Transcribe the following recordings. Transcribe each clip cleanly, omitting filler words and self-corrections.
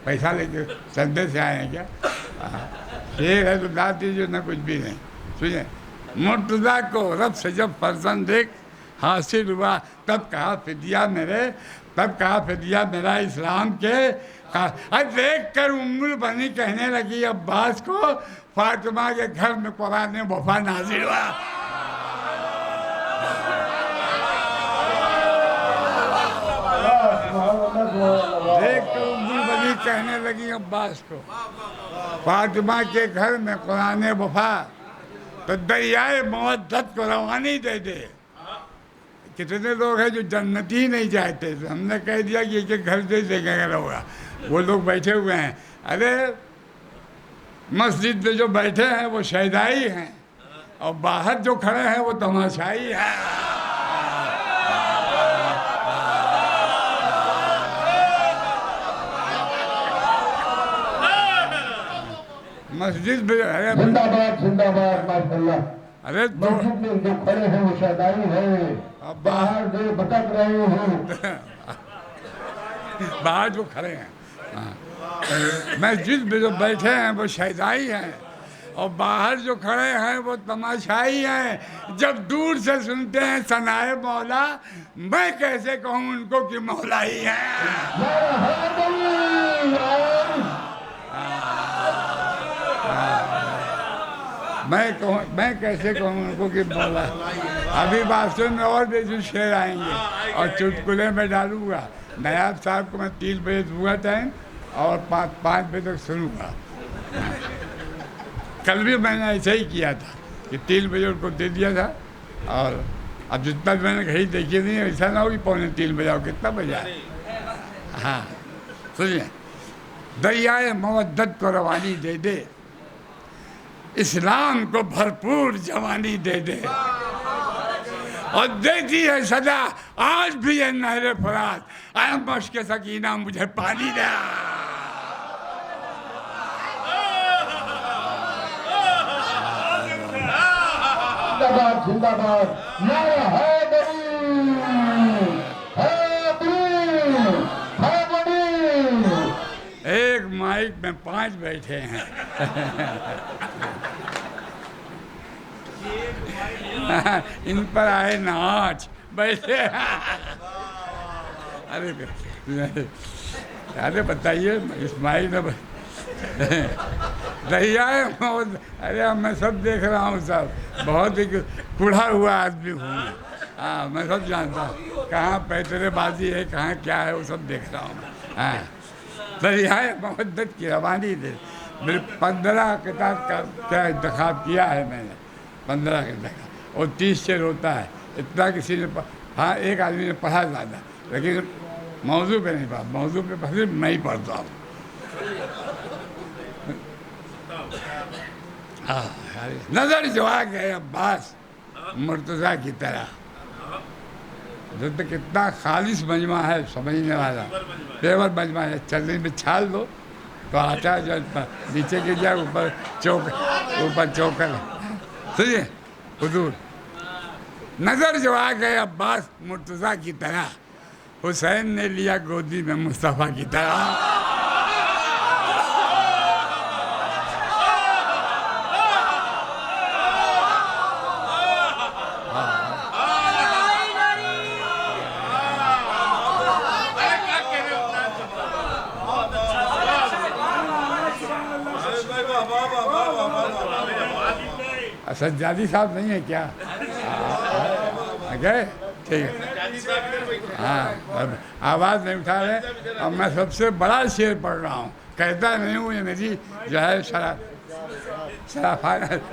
पैसा लेके संदेश से आए हैं क्या? शेर है तो दाद दीजिए, ना कुछ भी नहीं। सुनिए, मुर्तज़ा को रब से जब फर्जन देख हासिल हुआ, तब कहा फिदिया मेरे, तब कहा फिदिया मेरा इस्लाम के। देख कर उम्मुल बनी कहने लगी अब्बास को, फातिमा के घर में कुरान वफा नाज़िल हुआ। देख कर उम्मुल बनी कहने लगी अब्बास को, फातिमा के घर में कुरान वफा, तो दरियाए मवद्दत को रवानी दे दे। कितने लोग हैं जो जन्नती ही नहीं चाहते, तो हमने कह दिया कि एक घर दे देंगे अगर होगा। वो लोग बैठे हुए हैं, अरे मस्जिद में जो बैठे हैं वो शहदाई हैं, और बाहर जो खड़े हैं वो तमाशाई हैं। मस्जिद में जिंदाबाद जिंदाबाद माशाल्लाह। अरे मस्जिद में जो खड़े हैं वो शहदाई हैं, बाहर जो भटक रहे हैं बाहर जो खड़े हैं, मस्जिद में जो बैठे हैं वो शहदाई हैं, और बाहर जो खड़े हैं वो तमाशाई हैं। जब दूर से सुनते हैं सनाए मौला, मैं कैसे कहूँ उनको कि मौला ही है। मैं कैसे कहूँ उनको कि मौला। अभी भाषण में और भी जो शेर आएंगे और चुटकुले में डालूंगा। नायाब साहब को मैं 3 बजे दूंगा टाइम, और 5 बजे तक सुनूंगा। कल भी मैंने ऐसा ही किया था कि 3 बजे उनको दे दिया था, और अब जितना मैंने घड़ी देखी नहीं, ऐसा ना हो कि 2:45 बजे आओ। कितना बजा? हाँ सुनिए, दरियाए मवद्दत को रवानी दे दे, इस्लाम को भरपूर जवानी दे दे, और देती है सदा आज भी ये नहरे फरात, आए मश्क सकीना मुझे पानी दे। जिंदाबाद जिंदाबाद, नारा हैदरी हैदरी हैदरी। एक माइक में 5 बैठे हैं। इन पर आए नाच बैठे। अरे बताइए इस्माइल ने दरियाए अरे मैं सब देख रहा हूँ, सब बहुत ही कुढ़ा हुआ आदमी हूँ। हाँ मैं सब जानता हूँ, कहाँ पैतरेबाजी है, कहाँ क्या है, वो सब देख रहा हूँ। हाँ दरियाए मवद्दत की रवानी दे। मेरे 15 किताब का क्या इंतखाब किया है मैंने, 15 किताब, और 30 शेर होता है। इतना किसी ने हाँ एक आदमी ने पढ़ा ज़्यादा, लेकिन मौजू पे नहीं पढ़ा। मौजू पे सिर्फ मैं ही पढ़ता हूँ। नजर जो आ गए अब्बास मुर्तज़ा की तरह, जो तो कितना खालिश मजमा है, समझने वाला पेवर मजमा है। चलने में छाल दो तो आटा जो नीचे गिर जाए, ऊपर चौकर। सुनिए हुजूर, नजर जो आ गए अब्बास मुर्तज़ा की तरह, हुसैन ने लिया गोदी में मुस्तफ़ा की तरह। सज्जादी साहब नहीं है क्या? गए ठीक है। हाँ आवाज़ नहीं उठा रहे। अब मैं सबसे बड़ा शेर पढ़ रहा हूँ, कहता नहीं हूँ, ये मेरी जो है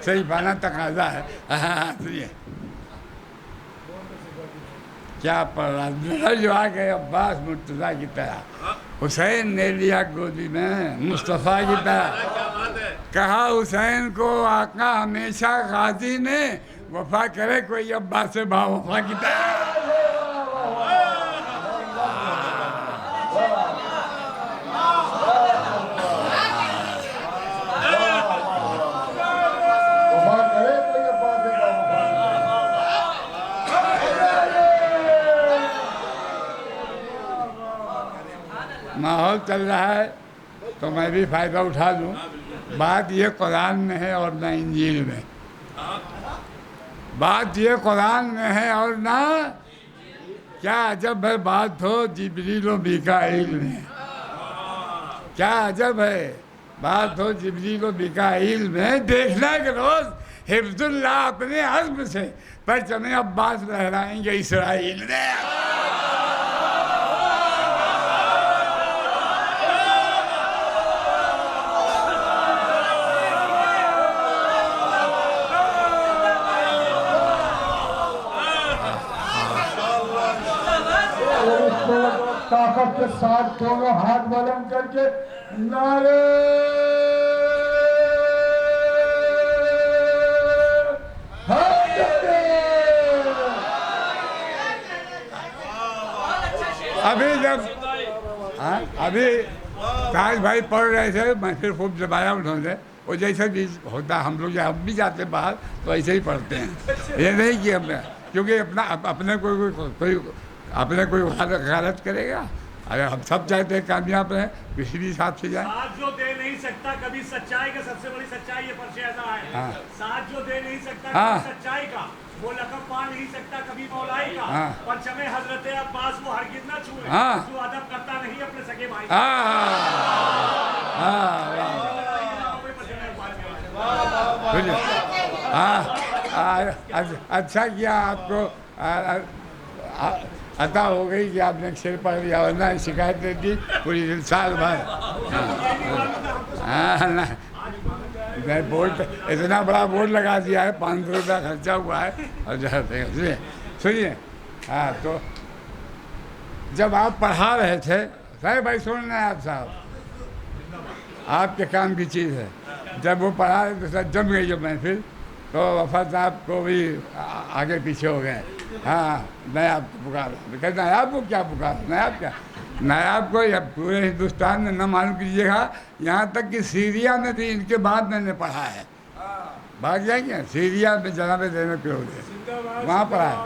शरीफाना तकाजा है। हाँ सुनिए क्या पढ़ रहा। नजर जो आ गए अब्बास मुर्तज़ा की तरह, हुसैन ने लिया गोदी में मुस्तफ़ा की तरह। कहा हुसैन को आका हमेशा गाजी ने, वफा करे कोई अब्बास से वफा की तरह। माहौल चल रहा है तो मैं भी फ़ायदा उठा लूँ। बात ये कुरान में है और ना इंजील में, बात ये कुरान में है और ना, क्या अजब है बात हो जिब्रील व मीकाईल में, क्या अजब है बात हो जिब्रील व मीकाईल में। देखना के रोज़ हिफ्जुल्लाह अपने हज़्म से परचम अब्बास लहराएंगे इसराइल में। ताकत के साथ दोनों हाथ बुलंद करके नारे अभी जब अभी ताज भाई पढ़ रहे थे, मैं फिर खूब जमाया उन्होंने, वो जैसे भी होता हम लोग जब भी जाते बाहर तो ऐसे ही पढ़ते हैं। ये नहीं कि हम, क्योंकि अपने कोई अपने कोई गलत करेगा। अरे हम सब चाहते हैं कामयाब रहे, किसी भी हिसाब से जाए। साथ जो दे नहीं सकता कभी सच्चाई का, सबसे बड़ी सच्चाई ये पर्चे ऐसा है। हाँ। साथ जो दे नहीं सकता हाँ। कभी सच्चाई का, वो लक़ब पा नहीं सकता कभी मौलाई का। हाँ। परचमे हजरत अब्बास वो हरगिज़ ना छुए, हाँ। जो अदब करता नहीं अपने सगे भाई। अच्छा किया आपको अता हो गई कि आपने शेर पढ़ लिया, वरना शिकायत देती पूरी साल भर। हाँ ना, मैं बोर्ड इतना बड़ा बोर्ड लगा दिया है, 500 रुपया खर्चा हुआ है। और सुनिए सुनिए, हाँ तो जब आप पढ़ा रहे थे, साहब भाई सुन रहे हैं आप साहब, आपके काम की चीज़ है। जब वो पढ़ा रहे तो सर जम गई जो महफिल, तो वफा साहब को भी आगे पीछे हो गए। हाँ नायाब को पुकारा, कहते नायाब को क्या पुकारा, नायाब क्या, नायाब को या पूरे हिंदुस्तान में न मालूम कीजिएगा, यहाँ तक कि सीरिया में भी इनके बाद मैंने पढ़ा है। भाग जाएंगे सीरिया में जनाब देने पे होते वहाँ पढ़ा है।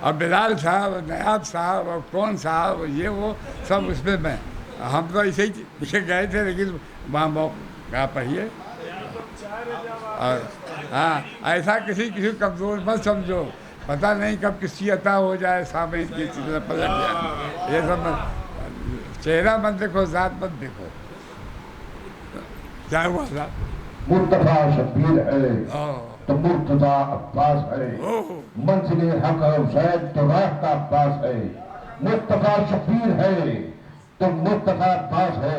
और बिलाल साहब, नायाब साहब और कौन साहब, ये वो सब उसमें मैं, हम तो ऐसे ही पीछे गए थे, लेकिन वहाँ कहाँ पढ़िए। और हाँ ऐसा किसी कमज़ोर मत समझो, पता नहीं कब किसी अता हो जाए, सामने की पलट जाए। ये सब चेहरा मत देखो, ज़ात मत देखो। क्या हुआ साहब? मुर्तज़ा शब्बीर है तो मुर्तज़ा अब्बास है, मंजिल हक हुसैन तो रास्ता अब्बास है। मुर्तज़ा शब्बीर है तो मुर्तज़ा अब्बास है,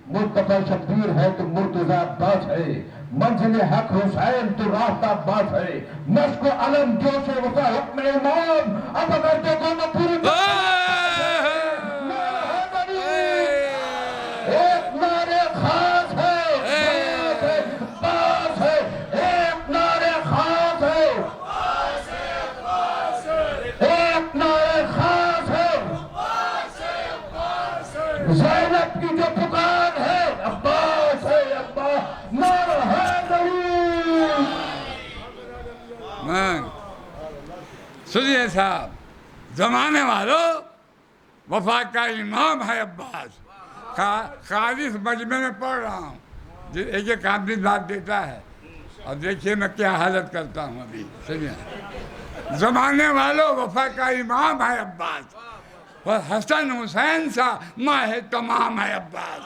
मुर्तज़ा शब्बीर है तो मुर्तज़ा अब्बास है। मंजिल हक हुसैन तो रास्ता अब्बास है। मश्क अलम जोश वफा हुक्म इमाम, अब अगर देखो ना पूरी एक नारे खास है, बास है, एक नारे खास है, एक नारे खास है। ज़ैनब की जो पुकार है अब्बास है, अब्बास नारा है सुनिए साहब, जमाने वालों, वफा का इमाम है अब्बास। खालिस मजमे में पढ़ रहा हूँ, एक एक आदमी बात देता है, और देखिए मैं क्या हालत करता हूँ अभी। सुनिए, जमाने वालों, वफा का इमाम है अब्बास, और हसन हुसैन सा माहे तमाम है अब्बास।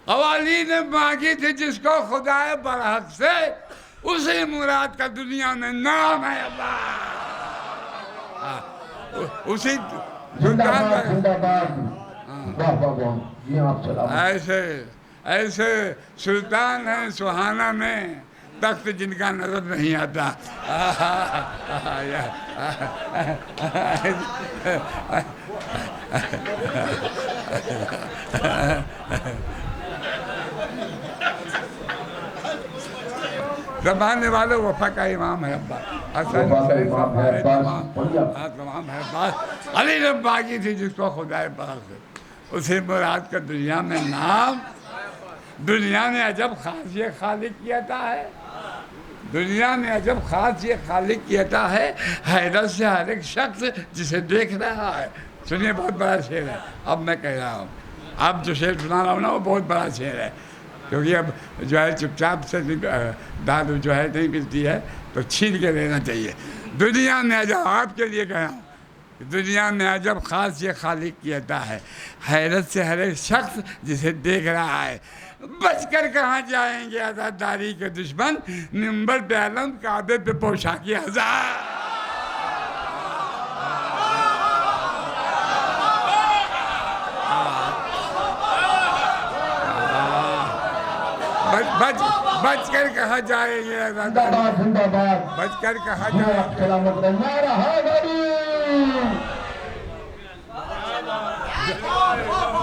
अवाली ने मांगी थी जिसको खुदाए बरहक से, उसी मुराद का दुनिया में नाम है अल्लाह। उसी ऐसे ऐसे सुल्तान है सुहाना में, तख्त जिनका नजर नहीं आता। जमाने वाले वफा का इमाम है अब्बास, तमाम है अब्बास। अली ने मांगी थी जिसको खुदाए पाक से, उसे मुराद का दुनिया में नाम। दुनिया में अजब खास ये खालिक कियाता है, दुनिया में अजब खास ये खालिक कियाता है, हैरत से हर एक शख्स जिसे देख रहा है। सुनिए, बहुत बड़ा शेर है, अब मैं कह रहा हूँ। अब जो शेर सुना रहा हूँ ना वो बहुत बड़ा शेर है, क्योंकि अब जो है चुपचाप से दाद जो है नहीं मिलती है तो छीन के लेना चाहिए। दुनिया में अजब, आपके लिए कह रहा हूँ, दुनिया में अजब खास ये खालिक की अता है, हैरत से हर एक शख्स जिसे देख रहा है। बचकर कहाँ जाएंगे आज़ादारी के दुश्मन, मिंबर पे आलम काबे पे पोशाकी हजार। बचकर कहाँ जाएंगे जिंदाबाद जिंदाबाद, बचकर कहाँ जाएंगे। सलामत नारा हैदरी।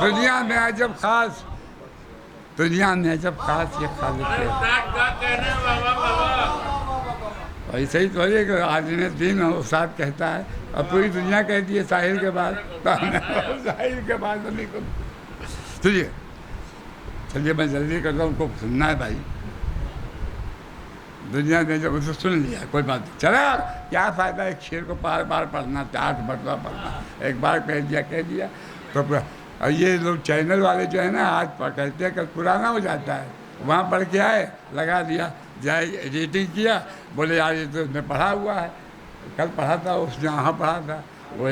दुनिया में अजब खास, दुनिया में अजब खास ये खालिक है। ऐसे ही थोड़ी आदमी दिन उस्ताद कहता है, अब पूरी दुनिया कहती है साहिल के बाद, साहिल के बाद नहीं को। चलिए चलिए मैं जल्दी करता हूँ, उनको सुनना है भाई। दुनिया ने जब उसे सुन लिया कोई बात नहीं, चला क्या फ़ायदा एक शेर को बार बार पढ़ना, 8 मरतबा पढ़ना, एक बार कह दिया तो और ये लोग चैनल वाले जो है ना आज कहते हैं कल पुराना हो जाता है, वहाँ पढ़ के आए लगा दिया, जाए एडिटिंग किया, बोले यार ये तो उसने पढ़ा हुआ है, कल पढ़ा था उसने वहाँ पढ़ा था वो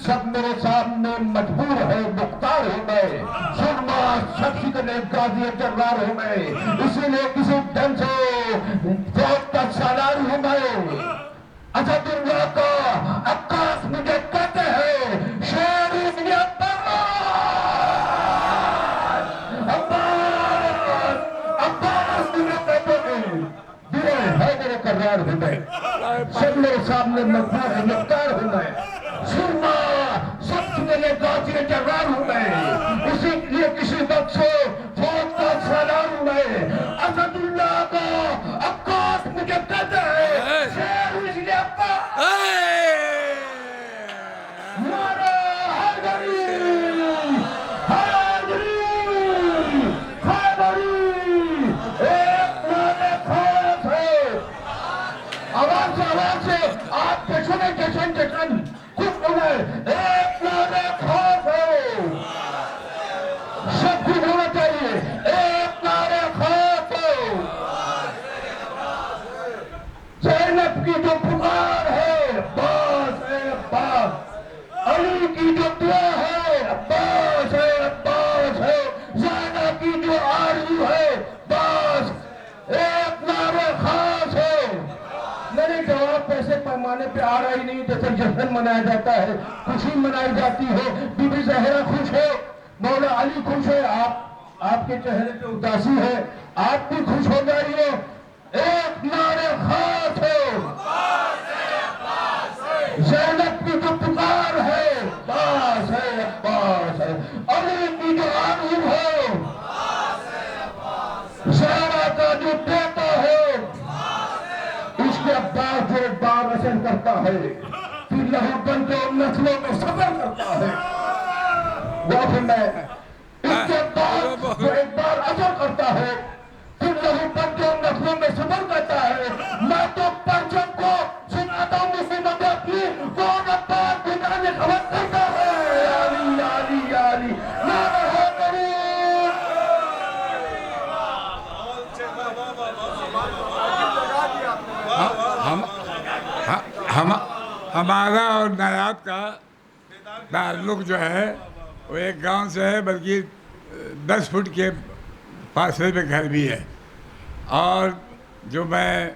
सब मेरे सामने मजबूर है, मुख्तार हूँ मैं, सुरमा शख्स गाजी जर्रार हूँ मैं, इसीलिए किसी ढंग से फौज का सालार हूँ मैं। असदुल्लाह का अक्कास मुझे कहते हैं, शेर अब्बास मुझे कहते हैं, दिले है मेरे करार हूँ मैं, सब मेरे सामने मजबूर है, मुख्तार हूँ मैं, सुरमा गाजी जर्रार हूँ मैं, इसीलिए किसी वक्त से फौज का सालार हूँ मैं। असदुल्लाह का अक्कास मुझे कहते हैं, शेर इसलिए नारा हैदरी हैदरी हैदरी, एक नारे खौफ है। आवाज से आप जश्न जश्न जश्न खुश हो गए, एक नारे खौफ है, सब कुछ होना चाहिए, एक नारे खौफ है। ज़ैनब की जो पुकार है अब्बास है अब्बास, अली की जो दुआ है अब्बास है अब्बास है, ज़ैनब की जो आरज़ू है अब्बास, एक नारे खास है। मेरे जवाब पैसे पैमाने पे आ रहा ही नहीं, जैसे जश्न मनाया जाता है, खुशी मनाई जाती है, बीबी ज़हरा खुश है, मौला अली खुश है, आपके चेहरे पे उदासी है, आप भी खुश हो जाइए, एक नारे खास है। ज़ैनब की जो पुकार है अब्बास है अब्बास है, अली की जो आरज़ू है, ज़हरा का जो बेटा है, इसके अब्बास जो एक बार असर करता है, फिर लहू बन के नस्लों में सफर करता है, वो फिर मैं इसके बाद जो एक बार असर करता है, फिर लहू बन के नस्लों में सफर करता है। मैं तो परचम को सुनाता हूँ मुसीबत की, वो अब्बास गुजारने खबर करता है, यारी यारी यारी नारा हैदरी। हमारा और नायाब का ताल्लुक़ जो है वो एक गांव से है, बल्कि 10 फुट के फासले पे घर भी है। और जो मैं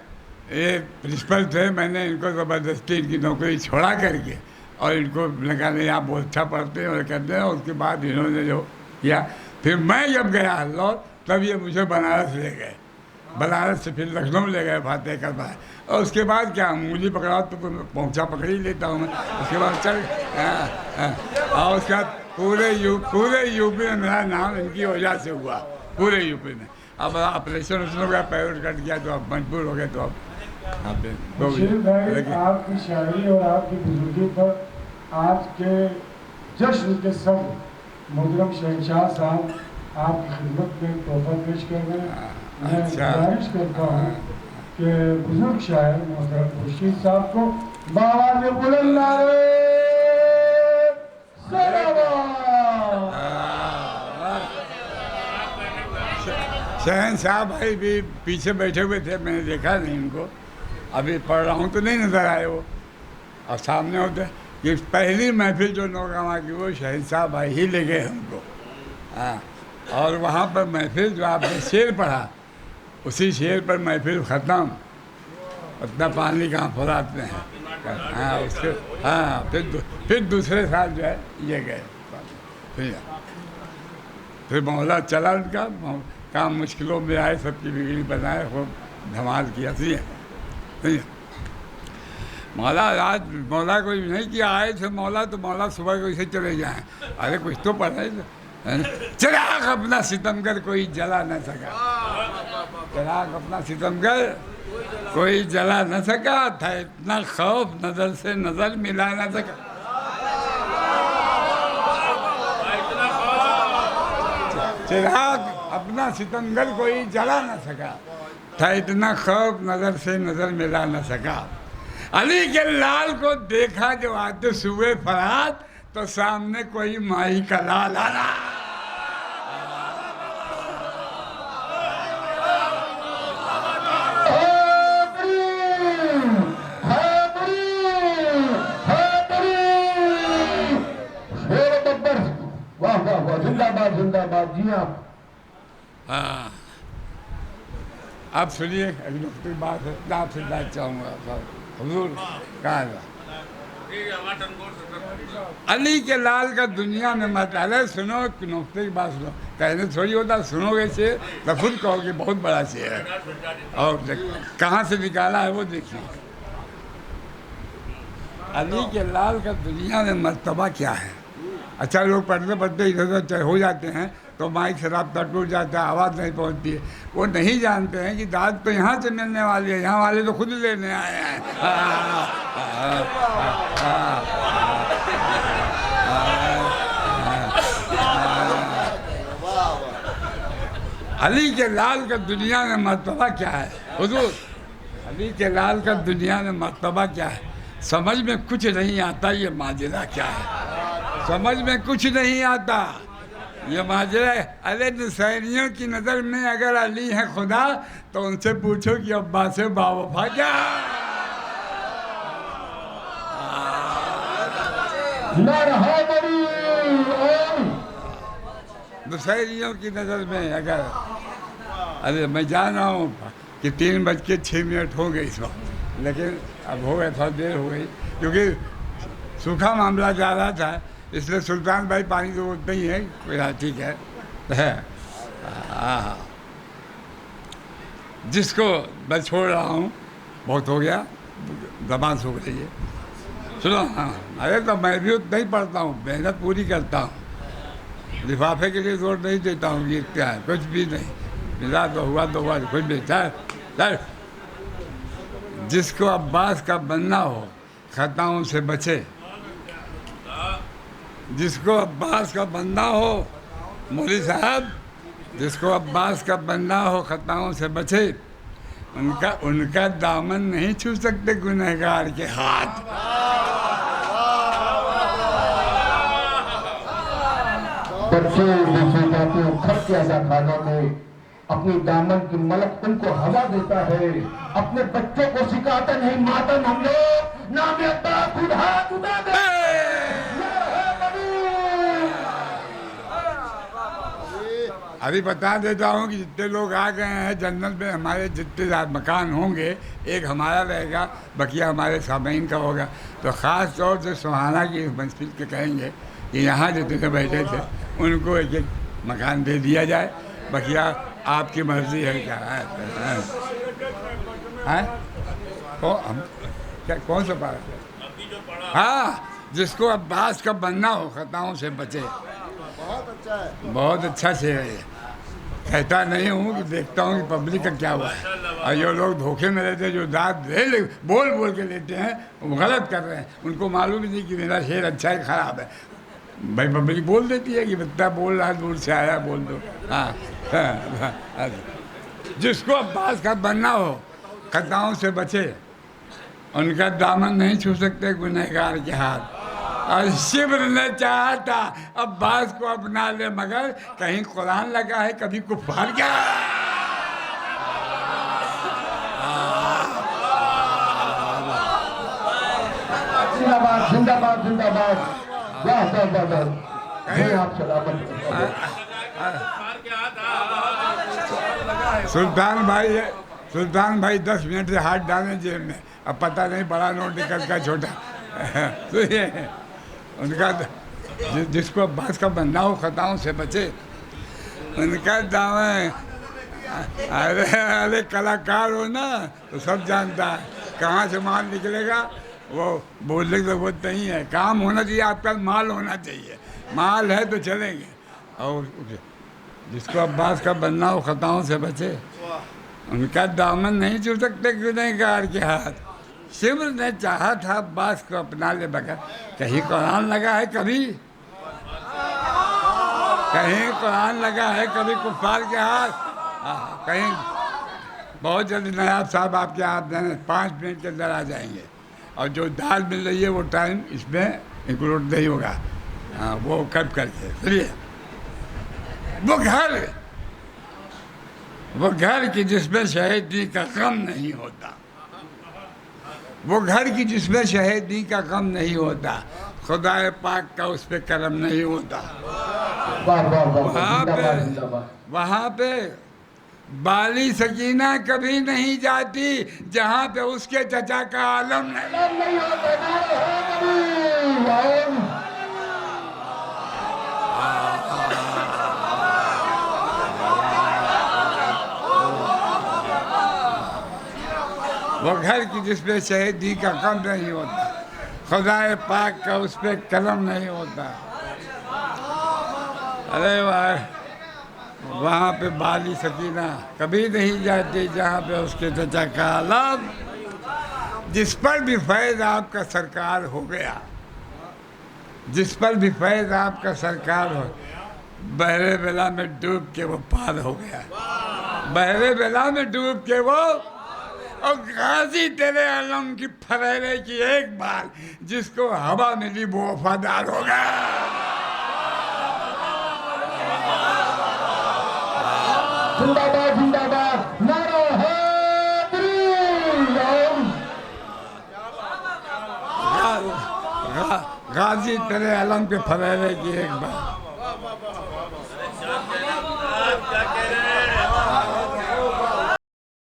ये प्रिंसिपल थे, मैंने इनको ज़बरदस्ती इनकी नौकरी छोड़ा करके और इनको लगा नहीं आप बहुत अच्छा पढ़ते हैं और करते हैं। उसके बाद इन्होंने जो किया, फिर मैं जब गया लौट तब ये मुझे बनारस ले गए, बनारस से फिर लखनऊ ले गए फातेह करवाए, और उसके बाद क्या उंगली पकड़ाओ तो पहुँचा पकड़ ही लेता हूँ मैं। उसके बाद चल और उसके बाद पूरे यूपी में मेरा नाम इनकी वजह से हुआ, पूरे यूपी में। अब ऑपरेशन हो गया, पैर कट गया तो अब मजबूर हो गए, तो अब आपकी शायरी और आपकी बुजुर्गी पर आज के जश्न के सब मोहतरम शहंशाह साहब आपकी खिदमत में तोहफा पेश कर रहे हैं। मैं गुजारिश करता हूँ कि बुजुर्ग शायर मोहतरम खुर्शीद साहब को बाबा ने बुलंद नारे शहनशाह भाई भी पीछे बैठे हुए थे, मैंने देखा नहीं उनको, अभी पढ़ रहा हूँ तो नहीं नजर आए वो। और सामने होते कि पहली महफिल जो नौगावा की वो शहनशाह भाई ही ले गए हमको। हाँ, और वहाँ पर महफिल जो आपने शेर पढ़ा, उसी शेर पर महफिल ख़त्म। उतना पानी कहाँ फुलाते हैं। हाँ उसके, हाँ फिर दूसरे साल जो है ये गए। फिर मौला चला उनका काम, मुश्किलों में आए, सबकी बिगड़ी बनाए, खूब धमाल किया। ठीक है, मौला आज मौला कोई नहीं किया, आए थे मौला तो मौला सुबह को इसे चले जाएं। अरे कुछ तो पढ़े, चिराग अपना सितमगर कोई जला न सका, चिराग अपना सितमगर कोई जला न सका था, इतना खौफ नजर से नजर मिला न सका। चिराग अपना सितमगर कोई जला न सका था, इतना खौफ नजर से नजर मिला न सका। अली के लाल को देखा जो आते सुबह फरात, तो सामने कोई माही का लाल आना। वाह वाह वाह, जिंदाबाद जिंदाबाद जी आप। हाँ, आप सुनिए, अभी की बात है, आप सुनना चाहूँगा। हुजूर कहा अली के लाल का दुनिया में मत, अरे सुनो नुक्ते की बात सुनो, कहने थोड़ी होता, सुनोगे शेर तो खुद कहोगे बहुत बड़ा शेर है। और कहाँ से निकाला है वो देखिए। अली के लाल का दुनिया में मर्तबा क्या है। अच्छा, लोग पढ़ते पढ़ते इधर उधर हो जाते हैं तो माइक से राब्ता टूट जाता है, आवाज़ नहीं पहुंचती है। वो नहीं जानते हैं कि दाद तो यहाँ से मिलने वाली है, यहाँ वाले तो खुद लेने आए हैं। अली के लाल का दुनिया में मर्तबा क्या है हुजूर, अली के लाल का दुनिया में मर्तबा क्या है। समझ में कुछ नहीं आता ये माजरा क्या है, समझ में कुछ नहीं आता ये माजरा। अरे नुसैरियों की नज़र में अगर अली है खुदा, तो उनसे पूछो कि अब्बा से बावफा क्या। नुसैरियों की नज़र में अगर, अरे मैं जान रहा हूँ कि 3:06 हो गए इस वक्त, लेकिन अब हो गया, थोड़ा देर हो गई, क्योंकि सूखा मामला जा रहा था, इसलिए सुल्तान भाई पानी तो उतना ही है, ठीक है। जिसको मैं छोड़ रहा हूँ, बहुत हो गया, ज़बान सूख रही है। सुनो, हाँ, अरे तो मैं भी उतना ही पढ़ता हूँ, मेहनत पूरी करता हूँ, लिफाफे के लिए जोर नहीं देता हूँ कि क्या है, कुछ भी नहीं, मिला तो हुआ कुछ भी। चल, जिसको अब्बास का बनना हो खताओं से बचे, जिसको अब्बास का बनना हो, मौलवी साहब, जिसको अब्बास का बनना हो खताओं से बचे, उनका दामन नहीं छू सकते गुनहगार के हाथ। बच्चे जैसे जाते हो खत के ऐसा खाना में, अपनी दामन की मलक उनको हवा देता है। अपने बच्चों को सिखाते नहीं मातम हम लोग, नाम अब्बा खुद हाथ उठा दे। अभी बता देता हूँ कि जितने लोग आ गए हैं जन्नत में, हमारे जितने मकान होंगे, एक हमारा रहेगा, बकिया हमारे सामईन का होगा। तो ख़ास तौर से सुहाना की महफिल के कहेंगे कि यहाँ जितने बैठे थे उनको एक एक मकान दे दिया जाए, बकिया आपकी मर्जी है। क्या है क्या, कौन सा पारा? हाँ, जिसको अब्बास का बनना हो खताओं से बचे। बहुत अच्छा शेर है। कहता नहीं हूँ कि देखता हूँ कि पब्लिक का क्या हुआ है, और जो लोग धोखे में रहते हैं, जो दाद बोल के लेते हैं, वो गलत कर रहे हैं। उनको मालूम ही नहीं कि मेरा शेर अच्छा है ख़राब है। भाई पब्लिक बोल देती है कि बच्चा बोल रहा है, दूर से आया, बोल दो। हाँ, जिसको अब्बास का बनना हो खताओं से बचे, उनका दामन नहीं छू सकते गुनहगार के हाथ। और शिब्र ने चाहा था अब्बास को अपना ले, मगर कहीं कुरान लगा है कभी कुफार क्या। जिंदाबाद जिंदाबाद जिंदाबाद, वाह वाह वाह वाह, जय आप सलामत। सुल्तान भाई 10 मिनट से हाथ डालें जेब में, अब पता नहीं बड़ा नोट निकल का छोटा। तो ये उनका जिसको अब्बास का बनना हो खताओं से बचे, उनका दावा है। अरे कलाकार हो ना तो सब जानता है कहाँ से माल निकलेगा, वो बोलने की जरूरत नहीं है। काम होना चाहिए, आपका माल होना चाहिए, माल है तो चलेंगे। और जिसको अब्बास का बनना हो खताओं से बचे, उनका दामन नहीं छू सकते गुनहगार के हाथ। शिब्र ने चाहा था अब्बास को अपना ले, बगैर कहीं कुरान लगा है कभी, कहीं कुरान लगा है कभी कुफार के हाथ। कहीं बहुत जल्दी नायाब साहब आपके आप 5 मिनट के अंदर आ जाएंगे, और जो दाल मिल रही है वो टाइम इसमें इंक्लूड नहीं होगा। हाँ, वो कट करके चलिए। वो घर की जिसमें शहीदी का गम नहीं होता, वो घर की जिसमें शहीदी का गम नहीं होता, खुदाए पाक का उस पे करम नहीं होता। वहाँ पे बाली सकीना कभी नहीं जाती जहाँ पे उसके चचा का आलम नहीं होता। वो घर की जिसमें शहीदी का कम नहीं होता, खुदाए पाक का उस पर कलम नहीं होता। अरे वाह, वहाँ पे बाली सकीना कभी नहीं जाती जहाँ पे उसके चचा का आलम। जिस पर भी फैज़ आपका सरकार हो गया, जिस पर भी फैज़ आपका सरकार हो, बहरे बेला में डूब के वो पार हो गया, बहरे बेला में डूब के वो। और गाजी तेरे आलम की फरेरे की एक बार, जिसको हवा मिली वो वफादार हो गया। जिंदाबाद जिंदाबाद, नारा हैदरी। गाजी तेरे आलम के फरेरे की एक बार,